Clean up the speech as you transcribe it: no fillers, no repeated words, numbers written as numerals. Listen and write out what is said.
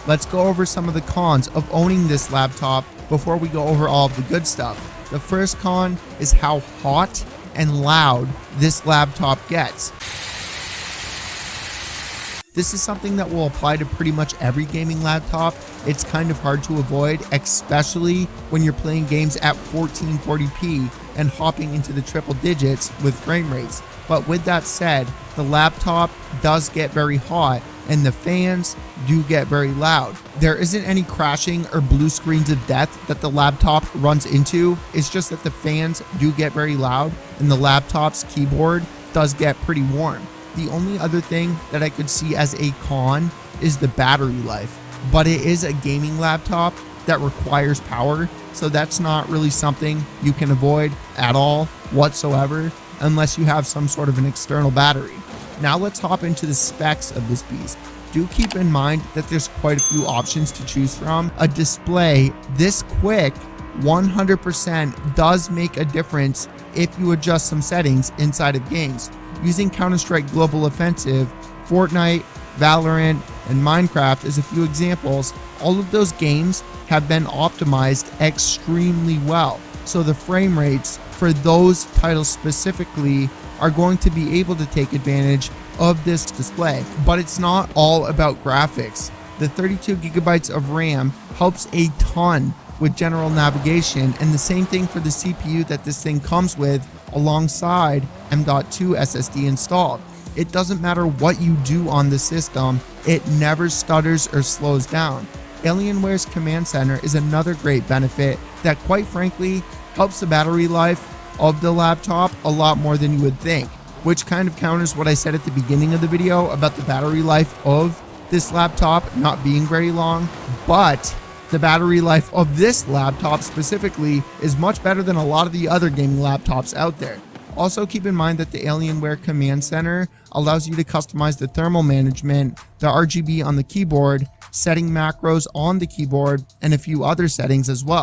let's go over some of the cons of owning this laptop before we go over all of the good stuff. The first con is how hot and loud this laptop gets. This is something that will apply to pretty much every gaming laptop. It's kind of hard to avoid, especially when you're playing games at 1440p and hopping into the triple digits with frame rates. But with that said, the laptop does get very hot and the fans do get very loud. There isn't any crashing or blue screens of death that the laptop runs into. It's just that the fans do get very loud and the laptop's keyboard does get pretty warm. The only other thing that I could see as a con is the battery life, but it is a gaming laptop that requires power, so that's not really something you can avoid at all whatsoever unless you have some sort of an external battery. Now let's hop into the specs of this beast. Do keep in mind that there's quite a few options to choose from. A display this quick 100% does make a difference if you adjust some settings inside of games. Using Counter-Strike Global Offensive, Fortnite, Valorant, and Minecraft as a few examples, all of those games have been optimized extremely well. So the frame rates for those titles specifically are going to be able to take advantage of this display. But it's not all about graphics. The 32 gigabytes of RAM helps a ton with general navigation, and the same thing for the CPU that this thing comes with alongside M.2 SSD installed. It doesn't matter what you do on the system, it never stutters or slows down. Alienware's Command Center is another great benefit that quite frankly helps the battery life of the laptop a lot more than you would think, which kind of counters what I said at the beginning of the video about the battery life of this laptop not being very long. But the battery life of this laptop specifically is much better than a lot of the other gaming laptops out there. Also keep in mind that the Alienware Command Center allows you to customize the thermal management, the RGB on the keyboard, setting macros on the keyboard, and a few other settings as well.